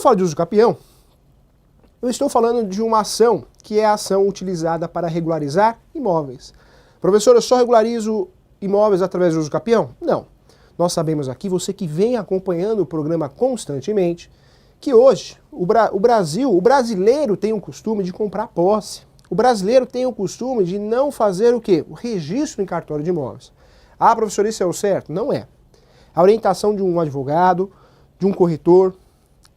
falo de uso capião, eu estou falando de uma ação que é a ação utilizada para regularizar imóveis. Professor, eu só regularizo imóveis através do uso capião? Não. Nós sabemos aqui, você que vem acompanhando o programa constantemente, que hoje o brasileiro tem o costume de comprar posse. O brasileiro tem o costume de não fazer o quê? O registro em cartório de imóveis. Ah, professor, isso é o certo? Não é. A orientação de um advogado, de um corretor,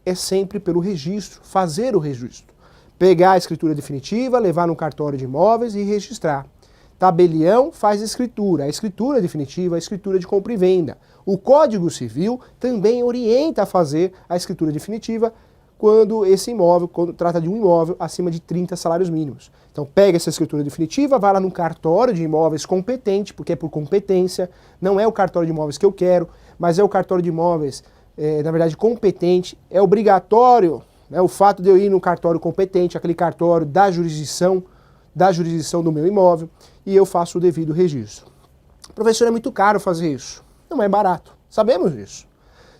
é sempre pelo registro, fazer o registro. Pegar a escritura definitiva, levar no cartório de imóveis e registrar. Tabelião faz escritura, a escritura definitiva, a escritura de compra e venda. O Código Civil também orienta a fazer a escritura definitiva quando esse imóvel, quando trata de um imóvel acima de 30 salários mínimos. Então pega essa escritura definitiva, vai lá no cartório de imóveis competente, porque é por competência, não é o cartório de imóveis que eu quero, mas é o cartório de imóveis, na verdade, competente. É obrigatório, né, o fato de eu ir no cartório competente, aquele cartório da jurisdição do meu imóvel, e eu faço o devido registro. Professor, é muito caro fazer isso. Não é barato. Sabemos disso.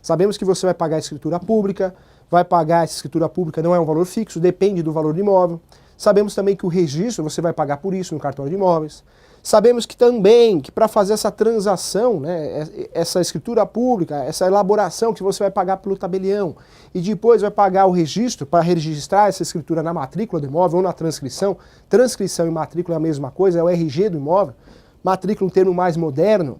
Sabemos que você vai pagar a escritura pública, essa escritura pública não é um valor fixo, depende do valor do imóvel. Sabemos também que o registro você vai pagar por isso no cartório de imóveis. Sabemos que também que para fazer essa transação, né, essa escritura pública, essa elaboração que você vai pagar pelo tabelião e depois vai pagar o registro para registrar essa escritura na matrícula do imóvel ou na transcrição. Transcrição e matrícula é a mesma coisa, é o RG do imóvel. Matrícula um termo mais moderno,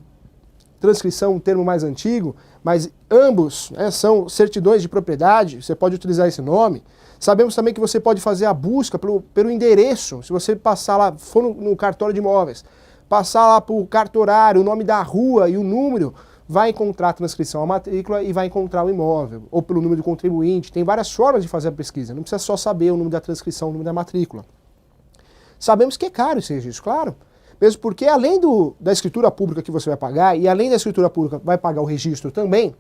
transcrição um termo mais antigo, mas ambos, né, são certidões de propriedade, você pode utilizar esse nome. Sabemos também que você pode fazer a busca pelo endereço, se você passar lá, for no cartório de imóveis, passar lá para o cartorário, o nome da rua e o número, vai encontrar a transcrição à matrícula e vai encontrar o imóvel, ou pelo número do contribuinte. Tem várias formas de fazer a pesquisa, não precisa só saber o número da transcrição, o número da matrícula. Sabemos que é caro esse registro, claro. Mesmo porque além da escritura pública que você vai pagar, e além da escritura pública vai pagar o registro também,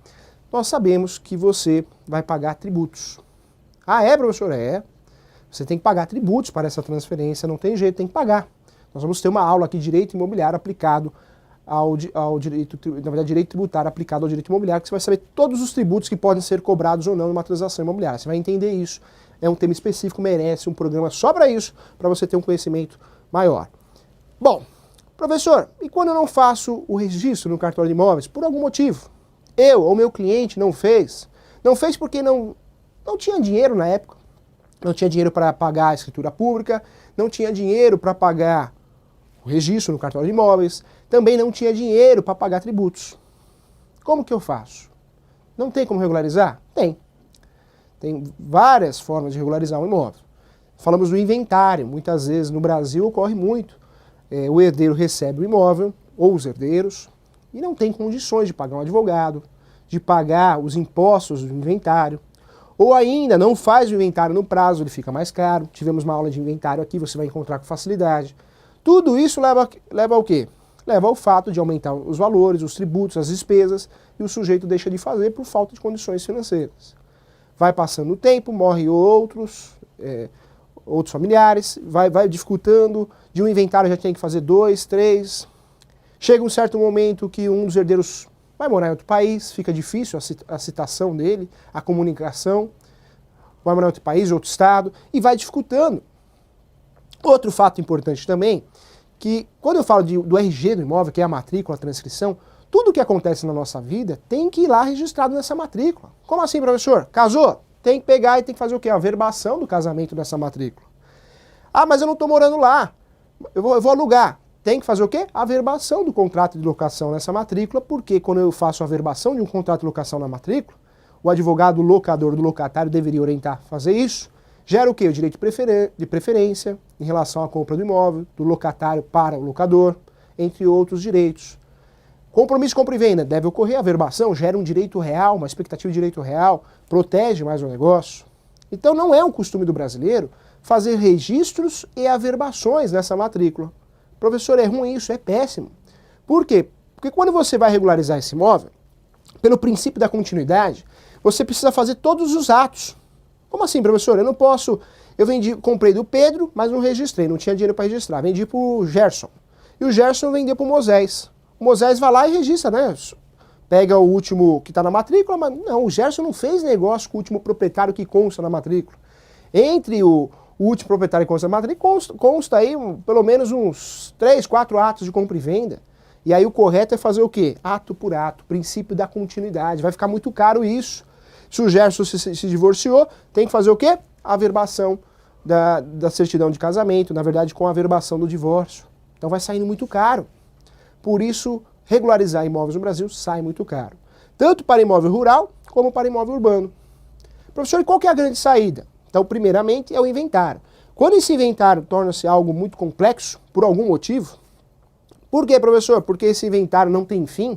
nós sabemos que você vai pagar tributos. Ah, é, professor? É. Você tem que pagar tributos para essa transferência, não tem jeito, tem que pagar. Nós vamos ter uma aula aqui de direito imobiliário aplicado ao direito, na verdade, direito tributário aplicado ao direito imobiliário, que você vai saber todos os tributos que podem ser cobrados ou não numa transação imobiliária. Você vai entender isso. É um tema específico, merece um programa só para isso, para você ter um conhecimento maior. Bom, professor, e quando eu não faço o registro no cartório de imóveis, por algum motivo, eu ou meu cliente não fez porque não tinha dinheiro na época, não tinha dinheiro para pagar a escritura pública, não tinha dinheiro para pagar o registro no cartório de imóveis, também não tinha dinheiro para pagar tributos. Como que eu faço? Não tem como regularizar? Tem. Tem várias formas de regularizar um imóvel. Falamos do inventário, muitas vezes no Brasil ocorre muito. O herdeiro recebe o imóvel, ou os herdeiros, e não tem condições de pagar um advogado, de pagar os impostos do inventário, ou ainda não faz o inventário no prazo, ele fica mais caro. Tivemos uma aula de inventário aqui, você vai encontrar com facilidade. Tudo isso leva ao quê? Leva ao fato de aumentar os valores, os tributos, as despesas, e o sujeito deixa de fazer por falta de condições financeiras. Vai passando o tempo, morrem outros familiares, vai dificultando, de um inventário já tem que fazer 2, 3. Chega um certo momento que um dos herdeiros vai morar em outro país, fica difícil a citação dele, a comunicação, vai morar em outro país, outro estado, e vai dificultando. Outro fato importante também, que quando eu falo do RG do imóvel, que é a matrícula, a transcrição, tudo que acontece na nossa vida tem que ir lá registrado nessa matrícula. Como assim, professor? Casou? Tem que pegar e tem que fazer o quê? A averbação do casamento nessa matrícula. Ah, mas eu não estou morando lá, eu vou alugar. Tem que fazer o quê? A averbação do contrato de locação nessa matrícula, porque quando eu faço a averbação de um contrato de locação na matrícula, o advogado locador do locatário deveria orientar a fazer isso. Gera o quê? O direito de preferência em relação à compra do imóvel, do locatário para o locador, entre outros direitos. Compromisso de compra e venda, deve ocorrer a averbação, gera um direito real, uma expectativa de direito real, protege mais o negócio. Então não é um costume do brasileiro fazer registros e averbações nessa matrícula. Professor, é ruim isso, é péssimo. Por quê? Porque quando você vai regularizar esse imóvel, pelo princípio da continuidade, você precisa fazer todos os atos. Como assim, professor? Eu não posso... comprei do Pedro, mas não registrei, não tinha dinheiro para registrar. Vendi para o Gerson. E o Gerson vendeu para o Moisés. O Moisés vai lá e registra, né? pega o último que está na matrícula, mas não, o Gerson não fez negócio com o último proprietário que consta na matrícula. Entre o último proprietário que consta na matrícula, consta aí pelo menos uns 3, 4 atos de compra e venda. E aí o correto é fazer o quê? Ato por ato, princípio da continuidade. Vai ficar muito caro isso. Se o Gerson se divorciou, tem que fazer o quê? A averbação da certidão de casamento, na verdade com a averbação do divórcio. Então vai saindo muito caro. Por isso, regularizar imóveis no Brasil sai muito caro. Tanto para imóvel rural, como para imóvel urbano. Professor, e qual que é a grande saída? Então, primeiramente, é o inventário. Quando esse inventário torna-se algo muito complexo, por algum motivo, por quê, professor? Porque esse inventário não tem fim,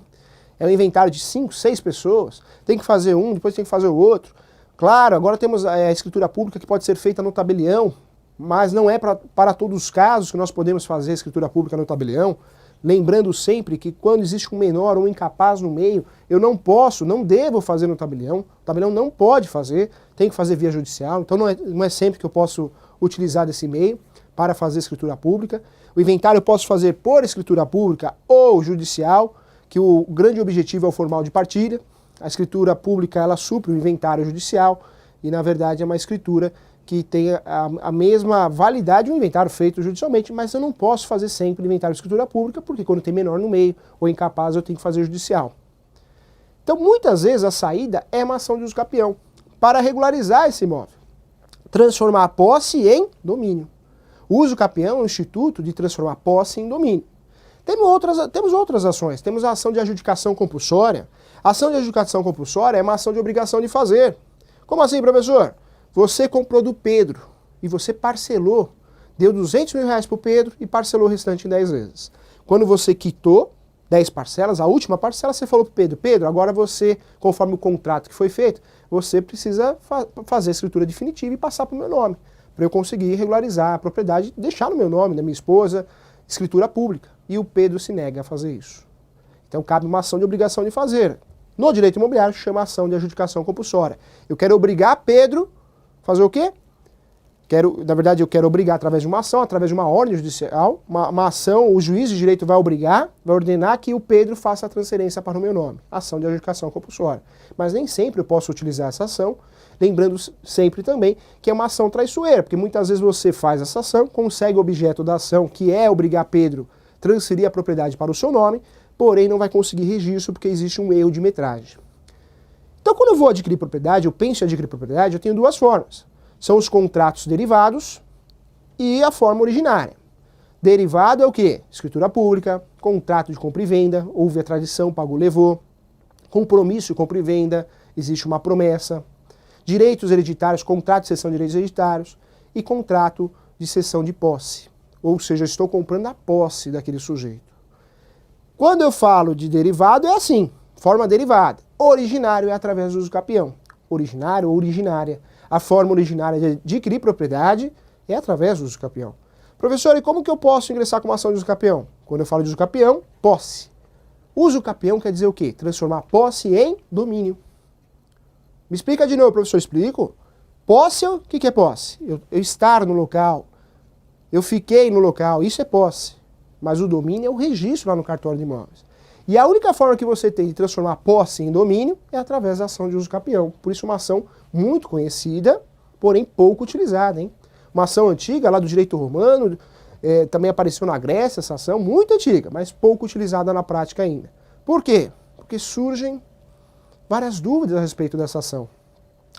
é um inventário de 5, 6 pessoas, tem que fazer um, depois tem que fazer o outro. Claro, agora temos a escritura pública que pode ser feita no tabelião, mas não é para todos os casos que nós podemos fazer a escritura pública no tabelião. Lembrando sempre que quando existe um menor ou um incapaz no meio, eu não posso, não devo fazer no tabelião. O tabelião não pode fazer, tem que fazer via judicial. Então não é sempre que eu posso utilizar desse meio para fazer escritura pública. O inventário eu posso fazer por escritura pública ou judicial, que o grande objetivo é o formal de partilha. A escritura pública ela supre o inventário judicial e na verdade é uma escritura que tem a mesma validade do inventário feito judicialmente, mas eu não posso fazer sempre inventário de escritura pública, porque quando tem menor no meio ou incapaz eu tenho que fazer judicial. Então muitas vezes a saída é uma ação de uso capião, para regularizar esse imóvel, transformar a posse em domínio. O uso capião é um instituto de transformar a posse em domínio. Temos outras ações, temos a ação de adjudicação compulsória. A ação de adjudicação compulsória é uma ação de obrigação de fazer. Como assim, professor? Você comprou do Pedro e você parcelou, deu 200 mil reais para o Pedro e parcelou o restante em 10 vezes. Quando você quitou 10 parcelas, a última parcela você falou para o Pedro, Pedro, agora você, conforme o contrato que foi feito, você precisa fazer a escritura definitiva e passar para o meu nome, para eu conseguir regularizar a propriedade, deixar no meu nome, da minha esposa, escritura pública. E o Pedro se nega a fazer isso. Então cabe uma ação de obrigação de fazer. No direito imobiliário chama ação de adjudicação compulsória. Eu quero obrigar Pedro fazer o quê? Na verdade, eu quero obrigar através de uma ação, através de uma ordem judicial, uma ação, o juiz de direito vai ordenar que o Pedro faça a transferência para o meu nome. Ação de adjudicação compulsória. Mas nem sempre eu posso utilizar essa ação, lembrando sempre também que é uma ação traiçoeira, porque muitas vezes você faz essa ação, consegue o objeto da ação, que é obrigar Pedro a transferir a propriedade para o seu nome, porém não vai conseguir registro porque existe um erro de metragem. Então, quando eu vou adquirir propriedade, eu penso em adquirir propriedade, eu tenho duas formas. São os contratos derivados e a forma originária. Derivado é o quê? Escritura pública, contrato de compra e venda, houve a tradição, pagou, levou. Compromisso de compra e venda, existe uma promessa. Direitos hereditários, contrato de cessão de direitos hereditários e contrato de cessão de posse. Ou seja, eu estou comprando a posse daquele sujeito. Quando eu falo de derivado é assim, forma derivada. Originário é através do uso capião. Originário ou originária. A forma originária de adquirir propriedade é através do uso capião. Professor, e como que eu posso ingressar com uma ação de uso capião? Quando eu falo de uso capião, posse. Uso capião quer dizer o quê? Transformar posse em domínio. Me explica de novo, professor, explico. Posse, o que é posse? Eu estar no local, eu fiquei no local, isso é posse. Mas o domínio é o registro lá no cartório de imóveis. E a única forma que você tem de transformar posse em domínio é através da ação de uso capião. Por isso uma ação muito conhecida, porém pouco utilizada, hein? Uma ação antiga lá do direito romano, também apareceu na Grécia essa ação, muito antiga, mas pouco utilizada na prática ainda. Por quê? Porque surgem várias dúvidas a respeito dessa ação.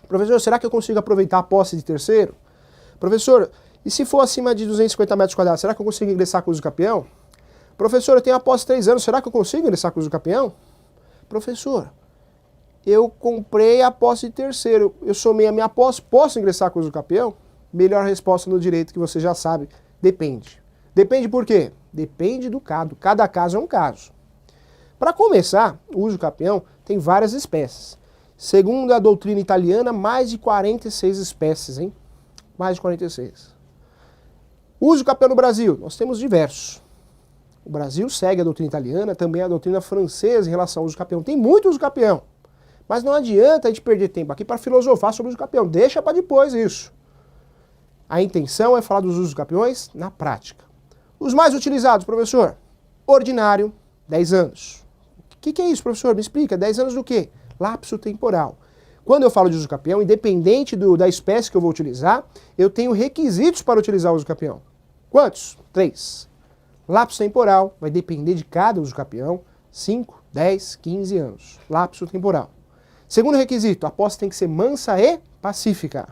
Professor, será que eu consigo aproveitar a posse de terceiro? Professor, e se for acima de 250 metros quadrados, será que eu consigo ingressar com o uso capião? Professor, eu tenho a posse de 3 anos, será que eu consigo ingressar com o uso capião? Professor, eu comprei a posse de terceiro, eu somei a minha posse, posso ingressar com o uso capião? Melhor resposta no direito que você já sabe, depende. Depende por quê? Depende do caso, cada caso é um caso. Para começar, o uso capião tem várias espécies. Segundo a doutrina italiana, mais de 46 espécies, hein? Mais de 46. Uso capião no Brasil, nós temos diversos. O Brasil segue a doutrina italiana, também a doutrina francesa em relação ao uso capião. Tem muito uso capião, mas não adianta a gente perder tempo aqui para filosofar sobre o uso capião. Deixa para depois isso. A intenção é falar dos usos capiões na prática. Os mais utilizados, professor? Ordinário, 10 anos. que é isso, professor? Me explica. 10 anos do quê? Lapso temporal. Quando eu falo de uso capião, independente da espécie que eu vou utilizar, eu tenho requisitos para utilizar o uso capião. Quantos? 3. Lapso temporal vai depender de cada uso capião. 5, 10, 15 anos. Lapso temporal. Segundo requisito, a posse tem que ser mansa e pacífica.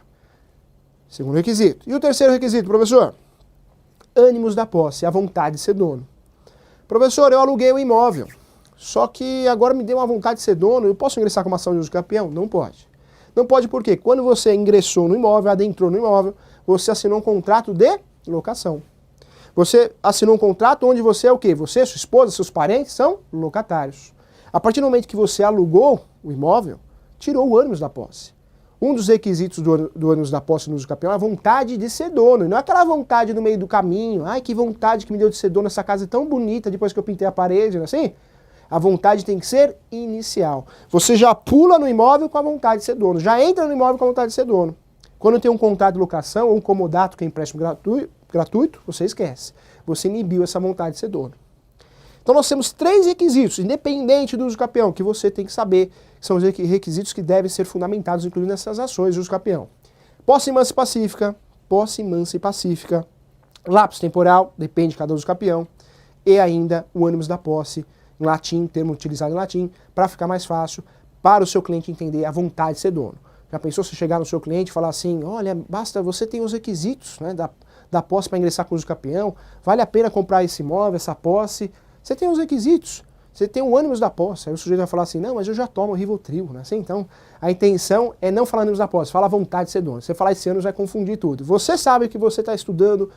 Segundo requisito. E o terceiro requisito, professor? Ânimos da posse, a vontade de ser dono. Professor, eu aluguei o imóvel, só que agora me deu uma vontade de ser dono, eu posso ingressar com uma ação de uso capião? Não pode. Não pode por quê? Quando você ingressou no imóvel, adentrou no imóvel, você assinou um contrato de locação. Você assinou um contrato onde você é o quê? Você, sua esposa, seus parentes são locatários. A partir do momento que você alugou o imóvel, tirou o ânimos da posse. Um dos requisitos do ânimos da posse no uso capião é a vontade de ser dono. E não é aquela vontade no meio do caminho. Ai, que vontade que me deu de ser dono, essa casa é tão bonita depois que eu pintei a parede, não é assim? A vontade tem que ser inicial. Você já pula no imóvel com a vontade de ser dono. Já entra no imóvel com a vontade de ser dono. Quando tem um contrato de locação ou um comodato que é empréstimo gratuito, você esquece. Você inibiu essa vontade de ser dono. Então nós temos 3 requisitos, independente do uso capião, que você tem que saber, que são os requisitos que devem ser fundamentados, incluindo nessas ações de uso capião. Posse mansa e pacífica, lapso temporal, depende de cada uso capião, e ainda o ânimos da posse, em latim, termo utilizado em latim, para ficar mais fácil para o seu cliente entender a vontade de ser dono. Já pensou se chegar no seu cliente e falar assim, olha, basta, você tem os requisitos, né, da posse para ingressar com o uso capião, vale a pena comprar esse imóvel, essa posse. Você tem os requisitos, você tem o ânimos da posse. Aí o sujeito vai falar assim, não, mas eu já tomo Rivotril, né? Assim, então, a intenção é não falar ânimos da posse, fala a vontade de ser dono. Você falar esse ânimos vai confundir tudo. Você sabe que você está estudando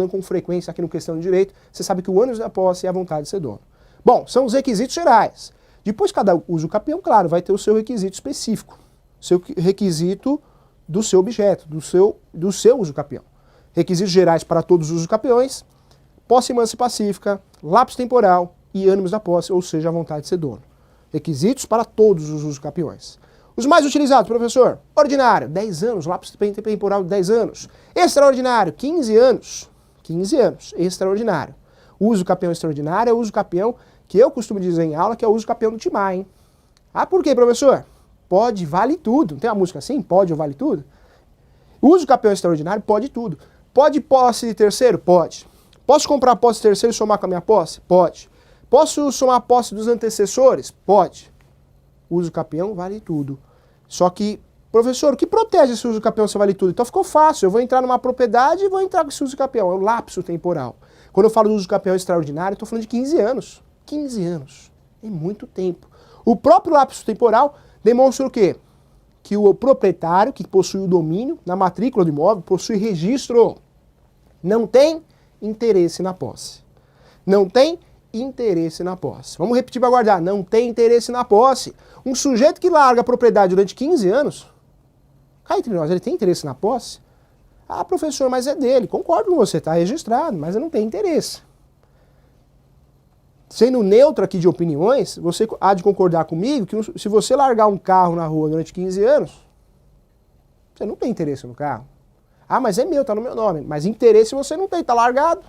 com frequência aqui no Questão de Direito, você sabe que o ânimos da posse é a vontade de ser dono. Bom, são os requisitos gerais. Depois, cada uso capião, claro, vai ter o seu requisito específico, seu requisito do seu objeto, do seu uso capião. Requisitos gerais para todos os usos capiões, posse mansa e pacífica, lapso temporal e ânimos da posse, ou seja, a vontade de ser dono. Requisitos para todos os usos capiões. Os mais utilizados, professor, ordinário, 10 anos, lapso temporal de 10 anos. Extraordinário, 15 anos. 15 anos, extraordinário. Uso capião extraordinário é o uso capião que eu costumo dizer em aula que é o uso capião do Timar, hein? Ah, por quê, professor? Pode, vale tudo. Não tem uma música assim? Pode ou vale tudo? O uso capião extraordinário pode tudo. Pode posse de terceiro? Pode. Posso comprar a posse de terceiro e somar com a minha posse? Pode. Posso somar a posse dos antecessores? Pode. Uso capião vale tudo. Só que, professor, o que protege esse uso capião se vale tudo? Então ficou fácil. Eu vou entrar numa propriedade e vou entrar com esse uso capião. É o lapso temporal. Quando eu falo do uso capião extraordinário, eu estou falando de 15 anos. 15 anos. É muito tempo. O próprio lapso temporal demonstra o quê? Que o proprietário, que possui o domínio na matrícula do imóvel, possui registro. Não tem interesse na posse. Não tem interesse na posse. Vamos repetir para guardar. Não tem interesse na posse. Um sujeito que larga a propriedade durante 15 anos, cá entre nós, ele tem interesse na posse? Ah, professor, mas é dele. Concordo com você, está registrado, mas não tem interesse. Sendo neutro aqui de opiniões, você há de concordar comigo que se você largar um carro na rua durante 15 anos, você não tem interesse no carro. Ah, mas é meu, está no meu nome. Mas interesse você não tem, está largado.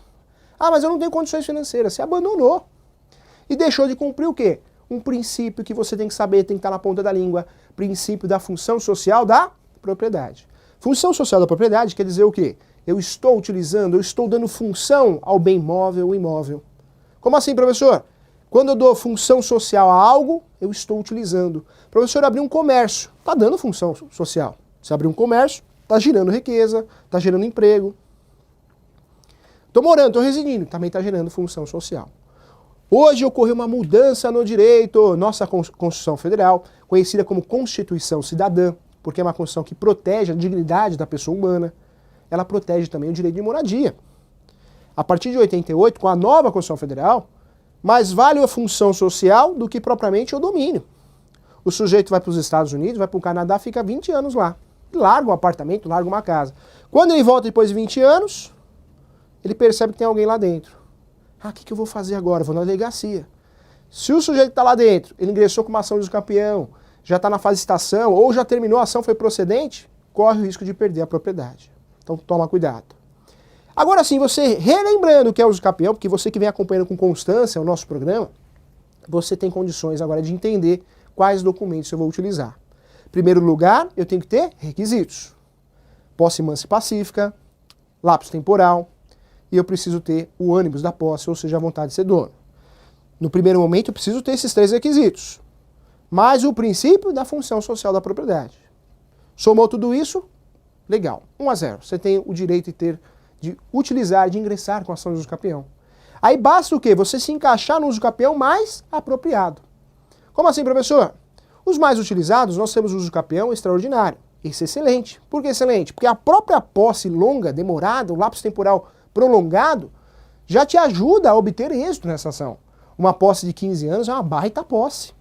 Ah, mas eu não tenho condições financeiras. Você abandonou. E deixou de cumprir o quê? Um princípio que você tem que saber, tem que estar na ponta da língua. Princípio da função social da propriedade. Função social da propriedade quer dizer o quê? Eu estou utilizando, eu estou dando função ao bem móvel ou imóvel. Como assim, professor? Quando eu dou função social a algo, eu estou utilizando. Professor, eu abri um comércio, está dando função social. Você abriu um comércio, está gerando riqueza, está gerando emprego. Estou morando, estou residindo, também está gerando função social. Hoje ocorreu uma mudança no direito, nossa Constituição Federal, conhecida como Constituição Cidadã, porque é uma Constituição que protege a dignidade da pessoa humana, ela protege também o direito de moradia. A partir de 88, com a nova Constituição Federal, mais vale a função social do que propriamente o domínio. O sujeito vai para os Estados Unidos, vai para o Canadá, fica 20 anos lá. Larga um apartamento, larga uma casa. Quando ele volta depois de 20 anos, ele percebe que tem alguém lá dentro. Ah, o que eu vou fazer agora? Vou na delegacia. Se o sujeito está lá dentro, ele ingressou com uma ação de uso capião, já está na fase de citação, ou já terminou a ação, foi procedente, corre o risco de perder a propriedade. Então toma cuidado. Agora sim, você relembrando o que é uso capião, porque você que vem acompanhando com constância o nosso programa, você tem condições agora de entender quais documentos eu vou utilizar. Em primeiro lugar, eu tenho que ter requisitos. Posse mansa e pacífica, lapso temporal, e eu preciso ter o ânimos da posse, ou seja, a vontade de ser dono. No primeiro momento, eu preciso ter esses 3 requisitos, mais o princípio da função social da propriedade. Somou tudo isso, legal, 1-0. Você tem o direito de utilizar, de ingressar com a ação de uso capião. Aí basta o quê? Você se encaixar no uso capião mais apropriado. Como assim, professor? Os mais utilizados, nós temos o uso capião extraordinário. Esse é excelente. Por que excelente? Porque a própria posse longa, demorada, o lapso temporal prolongado, já te ajuda a obter êxito nessa ação. Uma posse de 15 anos é uma baita posse.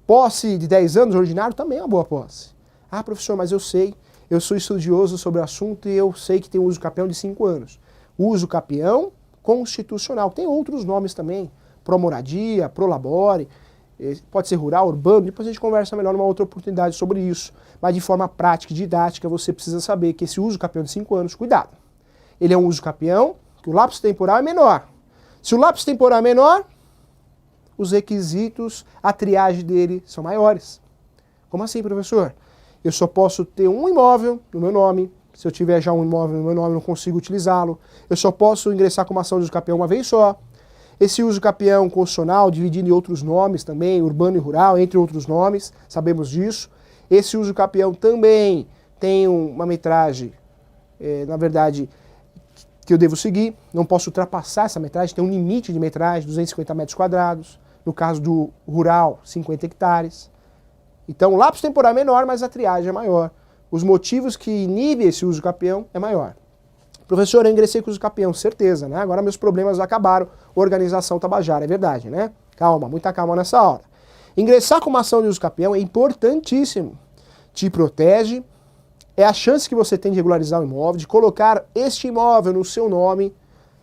Posse de 10 anos, ordinário, também é uma boa posse. Ah, professor, mas eu sei, eu sou estudioso sobre o assunto e eu sei que tem o uso capião de 5 anos. Uso capião constitucional. Tem outros nomes também, promoradia, prolabore, pode ser rural, urbano, depois a gente conversa melhor numa outra oportunidade sobre isso. Mas de forma prática e didática, você precisa saber que esse uso capião de 5 anos, cuidado, ele é um uso capião, que o lapso temporal é menor. Se o lapso temporal é menor, os requisitos, a triagem dele são maiores. Como assim, professor? Eu só posso ter um imóvel no meu nome. Se eu tiver já um imóvel no meu nome, eu não consigo utilizá-lo. Eu só posso ingressar com uma ação de uso capião uma vez só. Esse uso capião constitucional, dividido em outros nomes também, urbano e rural, entre outros nomes, sabemos disso. Esse uso capião também tem uma metragem, na verdade, que eu devo seguir. Não posso ultrapassar essa metragem, tem um limite de metragem, 250 metros quadrados. No caso do rural, 50 hectares. Então o lapso temporal é menor, mas a triagem é maior. Os motivos que inibem esse uso capião é maior. Professor, eu ingressei com o uso capião, certeza, né? Agora meus problemas acabaram. Organização tabajara, é verdade, né? Calma, muita calma nessa hora. Ingressar com uma ação de uso capião é importantíssimo. Te protege, é a chance que você tem de regularizar o imóvel, de colocar este imóvel no seu nome,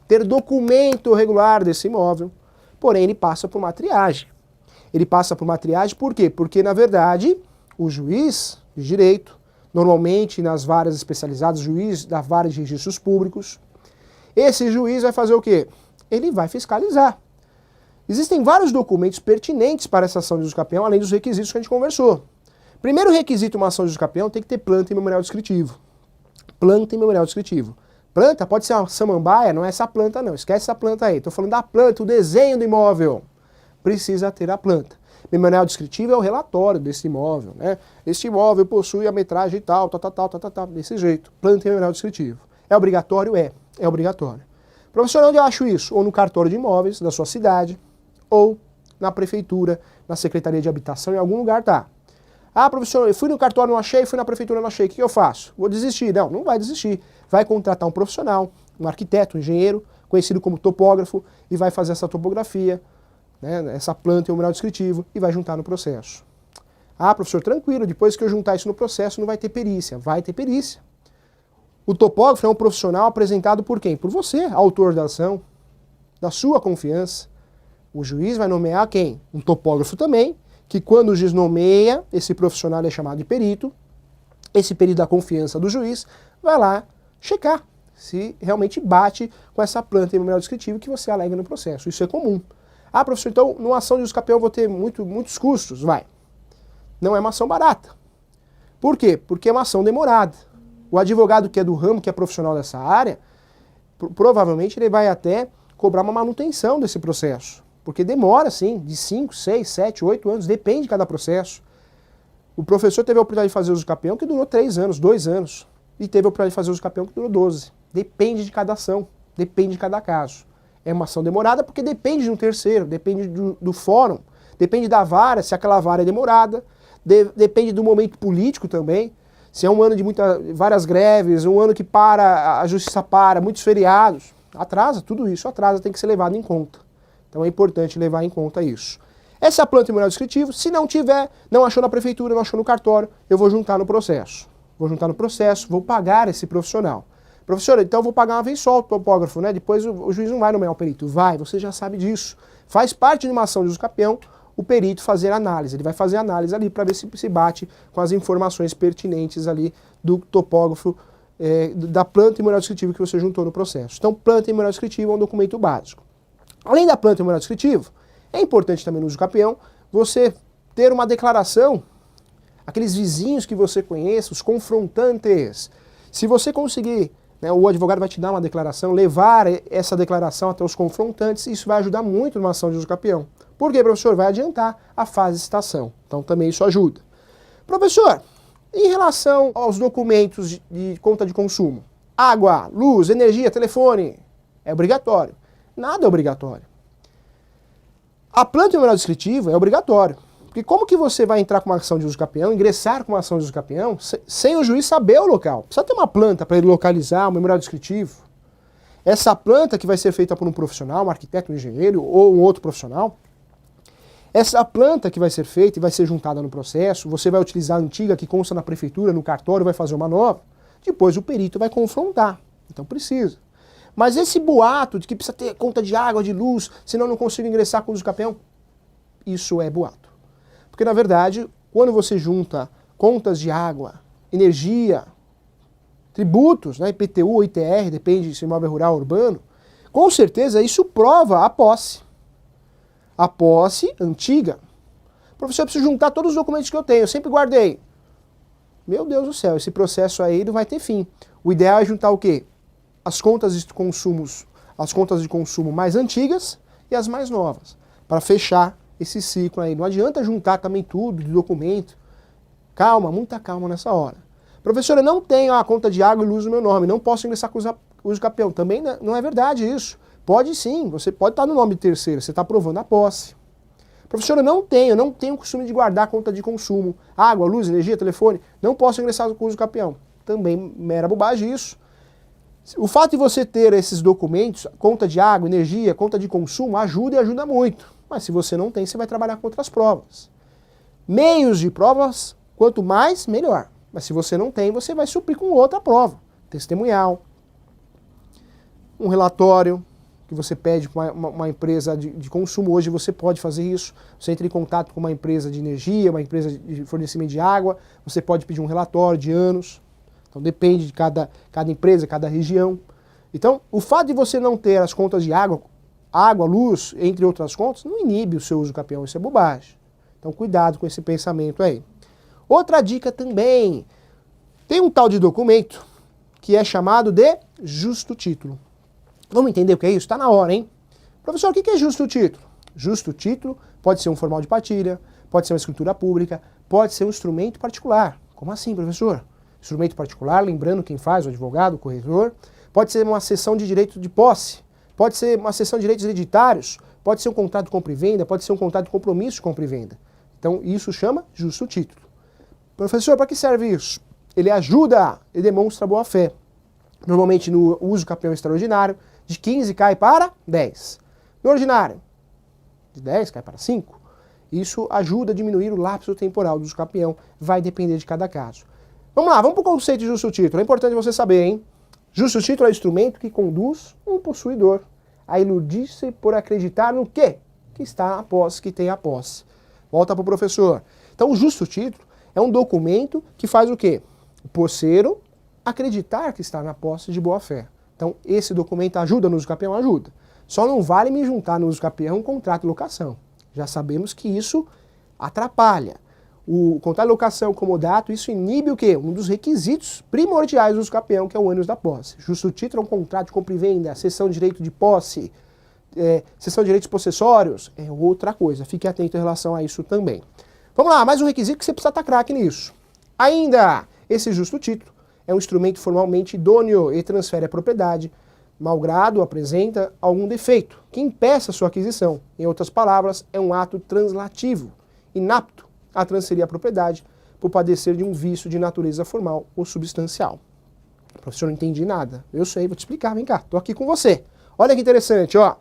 ter documento regular desse imóvel, porém ele passa por uma triagem. Ele passa por uma triagem por quê? Porque, na verdade, o juiz de direito, normalmente nas varas especializadas, juiz da vara de registros públicos, esse juiz vai fazer o quê? Ele vai fiscalizar. Existem vários documentos pertinentes para essa ação de uso capião, além dos requisitos que a gente conversou. Primeiro requisito de uma ação de uso capião tem que ter planta e memorial descritivo. Planta e memorial descritivo. Planta pode ser uma samambaia, não é essa planta não, esquece essa planta aí. Estou falando da planta, o desenho do imóvel. Precisa ter a planta. Memorial descritivo é o relatório desse imóvel, né? Este imóvel possui a metragem e tal, desse jeito. Planta e memorial descritivo. É obrigatório? É obrigatório. Professor, onde eu acho isso? Ou no cartório de imóveis da sua cidade, ou na prefeitura, na secretaria de habitação, em algum lugar tá. Ah, professor, eu fui no cartório, não achei, fui na prefeitura, não achei, o que eu faço? Vou desistir. Não, não vai desistir. Vai contratar um profissional, um arquiteto, um engenheiro, conhecido como topógrafo, e vai fazer essa topografia, né, essa planta e o memorial descritivo, e vai juntar no processo. Ah, professor, tranquilo, depois que eu juntar isso no processo não vai ter perícia. Vai ter perícia. O topógrafo é um profissional apresentado por quem? Por você, autor da ação, da sua confiança. O juiz vai nomear quem? Um topógrafo também, que quando o juiz nomeia, esse profissional é chamado de perito, esse perito da confiança do juiz vai lá checar se realmente bate com essa planta e memorial descritivo que você alega no processo. Isso é comum. Ah, professor, então numa ação de uso capião eu vou ter muitos custos? Vai. Não é uma ação barata. Por quê? Porque é uma ação demorada. O advogado que é do ramo, que é profissional dessa área, provavelmente ele vai até cobrar uma manutenção desse processo. Porque demora, sim, de 5, 6, 7, 8 anos, depende de cada processo. O professor teve a oportunidade de fazer uso capião que durou 3 anos, 2 anos. E teve a oportunidade de fazer uso capião que durou 12. Depende de cada ação, depende de cada caso. É uma ação demorada porque depende de um terceiro, depende do fórum, depende da vara, se aquela vara é demorada, depende do momento político também. Se é um ano de várias greves, um ano que a justiça para, muitos feriados, atrasa, tudo isso atrasa, tem que ser levado em conta. Então é importante levar em conta isso. Essa é a planta e memorial descritivo. Se não tiver, não achou na prefeitura, não achou no cartório, eu vou juntar no processo. Vou juntar no processo, vou pagar esse profissional. Professor, então eu vou pagar uma vez só o topógrafo, né? Depois o juiz não vai nomear o perito. Vai, você já sabe disso. Faz parte de uma ação de uso capião o perito fazer análise. Ele vai fazer análise ali para ver se bate com as informações pertinentes ali do topógrafo, da planta e memorial descritivo que você juntou no processo. Então, planta e memorial descritivo é um documento básico. Além da planta e memorial descritivo, É importante também no uso capião você ter uma declaração, aqueles vizinhos que você conhece, os confrontantes. Se você conseguir, né, o advogado vai te dar uma declaração, levar essa declaração até os confrontantes, isso vai ajudar muito numa ação de uso capião. Por quê, professor? Vai adiantar a fase de citação. Então também isso ajuda. Professor, em relação aos documentos de conta de consumo, água, luz, energia, telefone, é obrigatório. Nada é obrigatório. A planta memorial descritiva é obrigatório. Porque como que você vai entrar com uma ação de uso capião, ingressar com uma ação de uso capião, sem o juiz saber o local? Precisa ter uma planta para ele localizar o memorial descritivo. Essa planta que vai ser feita por um profissional, um arquiteto, um engenheiro ou um outro profissional, essa planta que vai ser feita e vai ser juntada no processo, você vai utilizar a antiga que consta na prefeitura, no cartório, vai fazer uma nova, depois o perito vai confrontar. Então precisa. Mas esse boato de que precisa ter conta de água, de luz, senão não consigo ingressar com o uso capião, isso é boato. Porque na verdade, quando você junta contas de água, energia, tributos, né, IPTU ou ITR, depende se é imóvel rural ou urbano, com certeza isso prova a posse. A posse antiga. Professor, eu preciso juntar todos os documentos que eu tenho, eu sempre guardei. Meu Deus do céu, esse processo aí não vai ter fim. O ideal é juntar o quê? As contas de consumo mais antigas e as mais novas, para fechar esse ciclo aí. Não adianta juntar também tudo de documento. Calma, muita calma nessa hora. Professor, eu não tenho a conta de água e luz no meu nome, não posso ingressar com o uso capião. Também não é verdade isso. Pode sim, você pode estar no nome de terceiro, você está provando a posse. Professor, eu não tenho o costume de guardar a conta de consumo. Água, luz, energia, telefone, não posso ingressar com o uso capião. Também mera bobagem isso. O fato de você ter esses documentos, conta de água, energia, conta de consumo, ajuda e ajuda muito. Mas se você não tem, você vai trabalhar com outras provas. Meios de provas, quanto mais, melhor. Mas se você não tem, você vai suprir com outra prova. Testemunhal, um relatório que você pede para uma empresa de consumo. Hoje você pode fazer isso. Você entra em contato com uma empresa de energia, uma empresa de fornecimento de água, você pode pedir um relatório de anos. Então depende de cada empresa, cada região. Então, o fato de você não ter as contas de água, luz, entre outras contas, não inibe o seu uso capião, isso é bobagem. Então cuidado com esse pensamento aí. Outra dica também, tem um tal de documento que é chamado de justo título. Vamos entender o que é isso? Está na hora, hein? Professor, o que é justo título? Justo título pode ser um formal de partilha, pode ser uma escritura pública, pode ser um instrumento particular. Como assim, professor? Instrumento particular, lembrando quem faz, o advogado, o corretor, pode ser uma cessão de direito de posse, pode ser uma cessão de direitos hereditários, pode ser um contrato de compra e venda, pode ser um contrato de compromisso de compra e venda. Então isso chama justo título. Professor, para que serve isso? Ele ajuda, ele demonstra boa fé. Normalmente no uso capião extraordinário, de 15 cai para 10. No ordinário, de 10 cai para 5. Isso ajuda a diminuir o lapso temporal do uso capião, vai depender de cada caso. Vamos lá, vamos para o conceito de justo título. É importante você saber, hein? Justo título é o instrumento que conduz um possuidor a iludir-se por acreditar no quê? Que está na posse, que tem a posse. Volta para o professor. Então, o justo título é um documento que faz o quê? O posseiro acreditar que está na posse de boa fé. Então, esse documento ajuda no uso capião? Ajuda. Só não vale me juntar no uso capião um contrato de locação. Já sabemos que isso atrapalha. O contrato de locação comodato, isso inibe o quê? Um dos requisitos primordiais do uso capião, que é o ânus da posse. Justo título é um contrato de compra e venda, cessão de direito de posse, cessão de direitos possessórios, é outra coisa. Fique atento em relação a isso também. Vamos lá, mais um requisito que você precisa estar craque nisso. Ainda, esse justo título é um instrumento formalmente idôneo e transfere a propriedade, malgrado apresenta algum defeito que impeça a sua aquisição. Em outras palavras, é um ato translativo, inapto a transferir a propriedade por padecer de um vício de natureza formal ou substancial. Professor, não entendi nada. Eu sei, vou te explicar, vem cá, tô aqui com você. Olha que interessante, ó.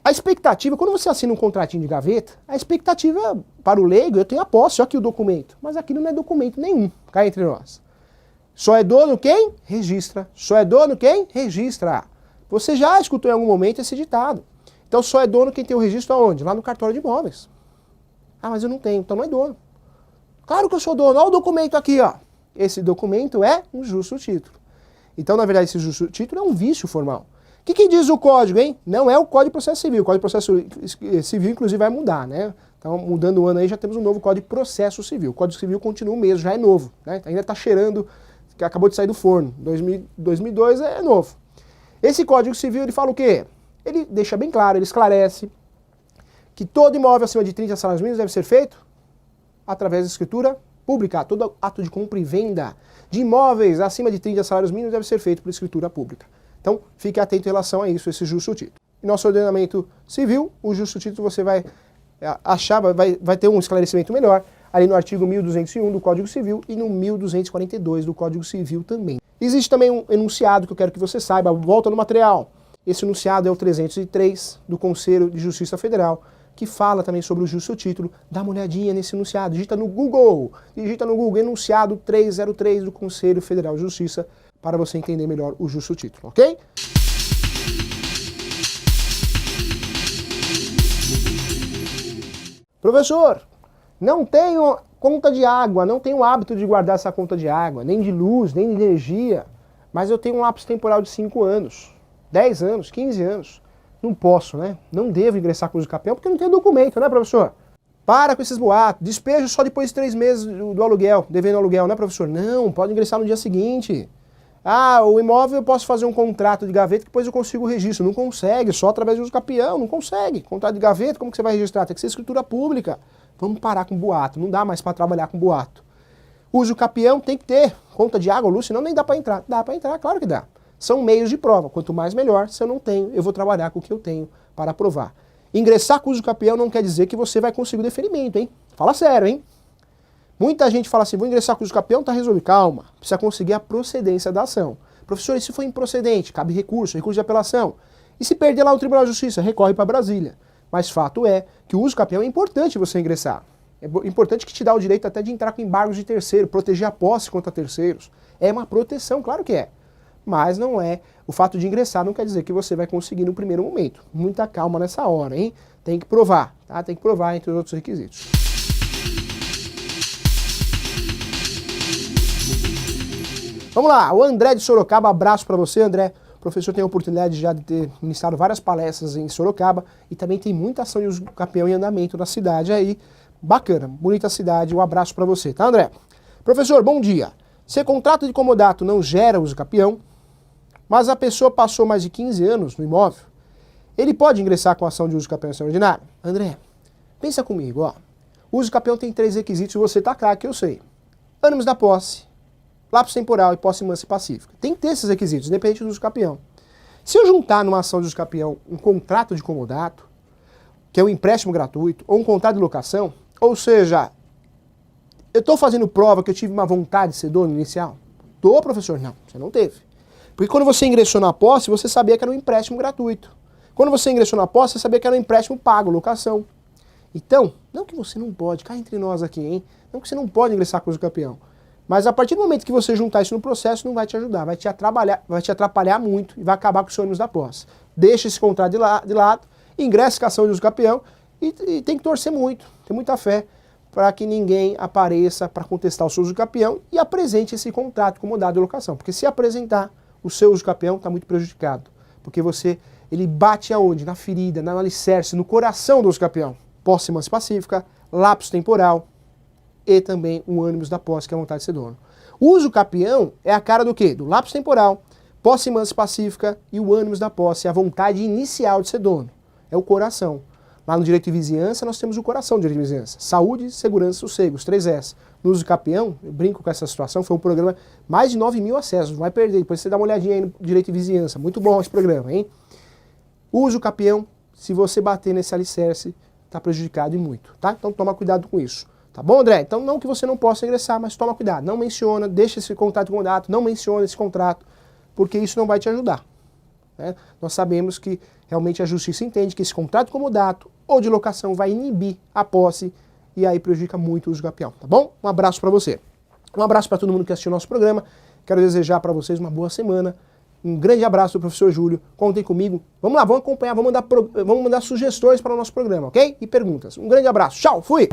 A expectativa, quando você assina um contratinho de gaveta, a expectativa para o leigo, eu tenho a posse, olha aqui o documento. Mas aquilo não é documento nenhum, cá entre nós. Só é dono quem? Registra. Só é dono quem? Registra. Você já escutou em algum momento esse ditado. Então só é dono quem tem o registro aonde? Lá no cartório de imóveis. Ah, mas eu não tenho, então não é dono. Claro que eu sou dono, olha o documento aqui, ó. Esse documento é um justo título. Então, na verdade, esse justo título é um vício formal. O que diz o código, hein? Não é o Código de Processo Civil. O Código de Processo Civil, inclusive, vai mudar, né? Então, mudando o ano aí, já temos um novo Código de Processo Civil. O Código Civil continua o mesmo, já é novo, né? Ainda está cheirando, que acabou de sair do forno. 2002 é novo. Esse Código Civil, ele fala o quê? Ele deixa bem claro, ele esclarece que todo imóvel acima de 30 salários mínimos deve ser feito através da escritura pública. Todo ato de compra e venda de imóveis acima de 30 salários mínimos deve ser feito por escritura pública. Então, fique atento em relação a isso, esse justo título. Em nosso ordenamento civil, o justo título você vai achar, vai ter um esclarecimento melhor ali no artigo 1201 do Código Civil e no 1242 do Código Civil também. Existe também um enunciado que eu quero que você saiba, volta no material. Esse enunciado é o 303 do Conselho de Justiça Federal, que fala também sobre o justo título. Dá uma olhadinha nesse enunciado, digita no Google, enunciado 303 do Conselho Federal de Justiça, para você entender melhor o justo título, ok? Professor, não tenho conta de água, não tenho o hábito de guardar essa conta de água, nem de luz, nem de energia, mas eu tenho um lapso temporal de 5 anos, 10 anos, 15 anos. Não posso, né? Não devo ingressar com o uso capião porque não tenho documento, né, professor? Para com esses boatos, despejo só depois de 3 meses do aluguel, devendo aluguel, né, professor? Não, pode ingressar no dia seguinte. Ah, o imóvel eu posso fazer um contrato de gaveta que depois eu consigo o registro. Não consegue, só através do uso capião, não consegue. Contrato de gaveta, como que você vai registrar? Tem que ser escritura pública. Vamos parar com boato, não dá mais para trabalhar com boato. Uso capião tem que ter conta de água, luz, senão nem dá para entrar. Dá para entrar, claro que dá. São meios de prova, quanto mais melhor. Se eu não tenho, eu vou trabalhar com o que eu tenho para provar. Ingressar com uso capião não quer dizer que você vai conseguir o deferimento, hein? Fala sério, hein? Muita gente fala assim, vou ingressar com o uso capião, tá resolvido. Calma, precisa conseguir a procedência da ação. Professor, e se for improcedente? Cabe recurso de apelação. E se perder lá no Tribunal de Justiça? Recorre para Brasília. Mas fato é que o uso capião é importante você ingressar. É importante que te dá o direito até de entrar com embargos de terceiro, proteger a posse contra terceiros. É uma proteção, claro que é. Mas não é, o fato de ingressar não quer dizer que você vai conseguir no primeiro momento. Muita calma nessa hora, hein? Tem que provar, tá? Tem que provar entre os outros requisitos. Vamos lá, o André de Sorocaba, abraço para você, André. O professor tem a oportunidade já de ter ministrado várias palestras em Sorocaba e também tem muita ação de uso capião em andamento na cidade aí. Bacana, bonita cidade, um abraço para você, tá, André? Professor, bom dia. Se contrato de comodato não gera uso capião, mas a pessoa passou mais de 15 anos no imóvel, ele pode ingressar com ação de uso capião extraordinário? André, pensa comigo, ó. O uso capião tem 3 requisitos e você tá claro que eu sei. Ânimos da posse, lapso temporal e posse mansa e pacífica. Tem que ter esses requisitos, independente do uso capião. Se eu juntar numa ação de uso capião um contrato de comodato, que é um empréstimo gratuito, ou um contrato de locação, ou seja, eu estou fazendo prova que eu tive uma vontade de ser dono inicial? Tô, professor? Não, você não teve. Porque quando você ingressou na posse, você sabia que era um empréstimo gratuito. Quando você ingressou na posse, você sabia que era um empréstimo pago, locação. Então, não que você não pode, cá entre nós aqui, hein? Não que você não pode ingressar com o uso capião. Mas a partir do momento que você juntar isso no processo, não vai te ajudar, vai te atrapalhar muito e vai acabar com os ônus da posse. Deixa esse contrato de lado, ingressa com a ação de uso capião e tem que torcer muito, ter muita fé para que ninguém apareça para contestar o seu uso capião e apresente esse contrato comodado de locação. Porque se apresentar, o seu uso capião está muito prejudicado. Porque ele bate aonde? Na ferida, na alicerce, no coração do uso capião. Posse mansa e pacífica, lapso temporal e também o ânimos da posse, que é a vontade de ser dono. O uso capião é a cara do quê? Do lapso temporal, posse mansa e pacífica e o ânimos da posse, a vontade inicial de ser dono. É o coração. Lá no direito de vizinhança, nós temos o coração do direito de vizinhança. Saúde, segurança e sossego, os 3 S. No uso capião, eu brinco com essa situação, foi um programa, mais de 9.000 acessos, não vai perder, depois você dá uma olhadinha aí no direito de vizinhança. Muito bom esse programa, hein? O uso capião, se você bater nesse alicerce, está prejudicado e muito, tá? Então toma cuidado com isso. Tá bom, André? Então não que você não possa ingressar, mas toma cuidado. Não menciona, deixa esse contrato de comodato, não menciona esse contrato, porque isso não vai te ajudar. Né? Nós sabemos que realmente a justiça entende que esse contrato de comodato ou de locação vai inibir a posse e aí prejudica muito o uso capião, tá bom? Um abraço para você. Um abraço para todo mundo que assistiu o nosso programa. Quero desejar para vocês uma boa semana. Um grande abraço do professor Júlio. Contem comigo. Vamos lá, vamos acompanhar, vamos mandar sugestões para o nosso programa, ok? E perguntas. Um grande abraço. Tchau, fui!